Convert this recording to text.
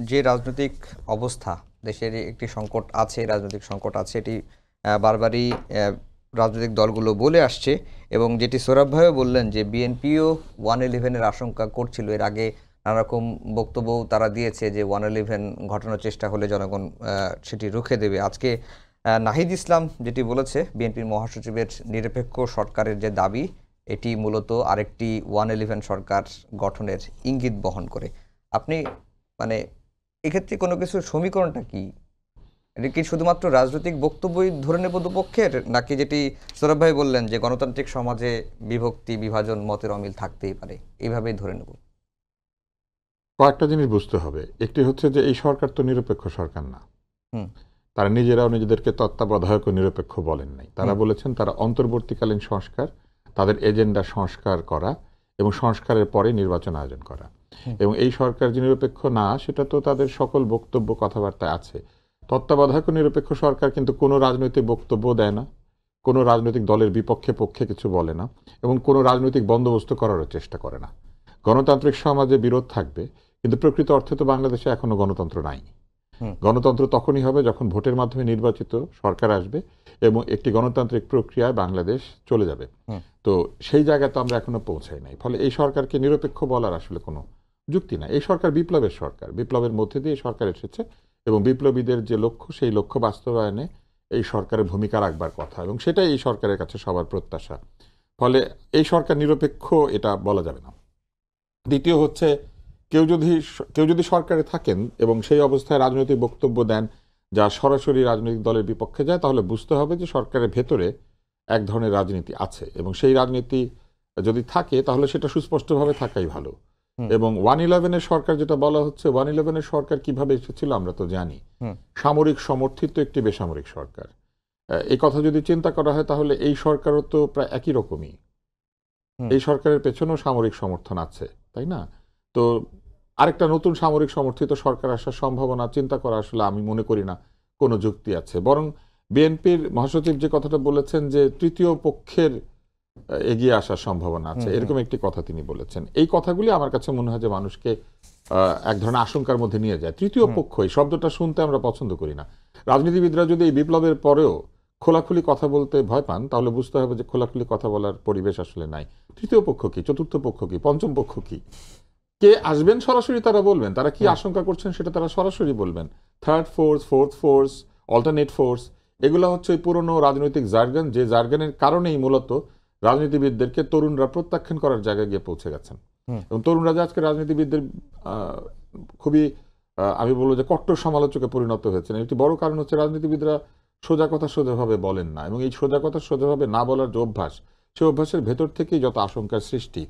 যে রাজনৈতিক অবস্থা, দেশের একটি সংকট আছে, রাজনৈতিক সংকট আছে, এটি বারবারই রাজনৈতিক দলগুলো বলে আসছে। এবং যেটি সৌরভ ভাইও বললেন যে বিএনপিও 111-এর আশঙ্কা করছিল। এর আগে নানারকম বক্তব্য তারা দিয়েছে যে 111 ঘটানোর চেষ্টা হলে জনগণ সেটি রুখে দেবে। আজকে নাহিদ ইসলাম যেটি বলেছে, বিএনপির মহাসচিবের নিরপেক্ষ সরকারের যে দাবি, এটি মূলত আরেকটি 111 সরকার গঠনের ইঙ্গিত বহন করে। আপনি মানে এক্ষেত্রে কোনো কিছুর সমীকরণটা কি? এটা কি শুধুমাত্র রাজনৈতিক বক্তব্যই ধরে নেব দুপক্ষের, নাকি যেটি সৌরভ ভাই বললেন যে গণতান্ত্রিক সমাজে বিভক্তি, বিভাজন, মতের অমিল থাকতেই পারে, এইভাবেই ধরে নেব? কয়েকটা জিনিস বুঝতে হবে। একটি হচ্ছে যে এই সরকার তো নিরপেক্ষ সরকার না। হুম। তারা নিজেরাও নিজেদেরকে তত্ত্বাবধায়ক ও নিরপেক্ষ বলেন নাই। তারা বলেছেন তারা অন্তর্বর্তীকালীন সংস্কার, তাদের এজেন্ডা সংস্কার করা এবং সংস্কারের পরে নির্বাচন আয়োজন করা। এবং এই সরকার যে নিরপেক্ষ না, সেটা তো তাদের সকল বক্তব্য কথাবার্তায় আছে। তত্ত্বাবধায়ক ও নিরপেক্ষ সরকার কিন্তু কোনো রাজনৈতিক বক্তব্য দেয় না, কোনো রাজনৈতিক দলের বিপক্ষে পক্ষে কিছু বলে না, এবং কোনো রাজনৈতিক বন্দোবস্ত করারও চেষ্টা করে না। গণতান্ত্রিক সমাজে বিরোধ থাকবে, কিন্তু প্রকৃত অর্থে তো বাংলাদেশে এখনো গণতন্ত্র নাই। গণতন্ত্র তখনই হবে যখন ভোটের মাধ্যমে নির্বাচিত সরকার আসবে এবং একটি গণতান্ত্রিক প্রক্রিয়ায় বাংলাদেশ চলে যাবে। তো সেই জায়গায় তো আমরা এখনো পৌঁছাই নাই। ফলে এই সরকারকে নিরপেক্ষ বলার আসলে কোনো যুক্তি নাই। এই সরকার বিপ্লবের সরকার, বিপ্লবের মধ্যে দিয়ে সরকার এসেছে এবং বিপ্লবীদের যে লক্ষ্য, সেই লক্ষ্য বাস্তবায়নে এই সরকারের ভূমিকা রাখবার কথা, এবং সেটাই এই সরকারের কাছে সবার প্রত্যাশা। ফলে এই সরকার নিরপেক্ষ এটা বলা যাবে না। দ্বিতীয় হচ্ছে, কেউ যদি সরকারে থাকেন এবং সেই অবস্থায় রাজনৈতিক বক্তব্য দেন যা সরাসরি রাজনৈতিক দলের বিপক্ষে যায়, তাহলে বুঝতে হবে যে সরকারের ভেতরে এক ধরনের রাজনীতি আছে, এবং সেই রাজনীতি যদি থাকে তাহলে সেটা সুস্পষ্টভাবে থাকাই ভালো। এবং 111-এর সরকার যেটা বলা হচ্ছে, 111-এর সরকার কিভাবে এসেছিল আমরা তো জানি। সামরিক সমর্থিত একটি বেসামরিক সরকার। এই কথা যদি চিন্তা করা হয় তাহলে এই সরকারও তো প্রায় একই রকমই। এই সরকারের পেছনেও সামরিক সমর্থন আছে, তাই না? তো আরেকটা নতুন সামরিক সমর্থিত সরকার আসার সম্ভাবনা চিন্তা করা আসলে আমি মনে করি না কোনো যুক্তি আছে। বরং বিএনপির মহাসচিব যে কথাটা বলেছেন যে তৃতীয় পক্ষের এগিয়ে আসার সম্ভাবনা আছে, এরকম একটি কথা তিনি বলেছেন। এই কথাগুলি আমার কাছে মনে হয় যে মানুষকে এক ধরনের আশঙ্কার মধ্যে নিয়ে যায়। তৃতীয় পক্ষ, এই শব্দটা শুনতে আমরা পছন্দ করি না। রাজনীতিবিদরা যদি এই বিপ্লবের পরেও খোলাখুলি কথা বলতে ভয় পান, তাহলে বুঝতে হবে যে খোলাখুলি কথা বলার পরিবেশ আসলে নাই। তৃতীয় পক্ষ কি, চতুর্থ পক্ষ কি, পঞ্চম পক্ষ কি, কে আসবেন সরাসরি তারা বলবেন, তারা কি আশঙ্কা করছেন সেটা তারা সরাসরি বলবেন। Third force, fourth force, alternate force, এগুলো হচ্ছে ওই পুরনো রাজনৈতিক জার্গন, যে জার্গনের কারণেই মূলত রাজনীতিবিদদেরকে তরুণরা প্রত্যাখ্যান করার জায়গায় গিয়ে পৌঁছে গেছেন। এবং তরুণরা যে আজকে রাজনীতিবিদদের খুবই আমি বলবো যে কট্টর সমালোচকে পরিণত হয়েছেন, একটি বড় কারণ হচ্ছে রাজনীতিবিদরা সোজা কথা সোজাভাবে বলেন না, এবং এই সোজা কথা সোজাভাবে না বলার যে অভ্যাস, সেই অভ্যাসের ভেতর থেকেই যত আশঙ্কার সৃষ্টি।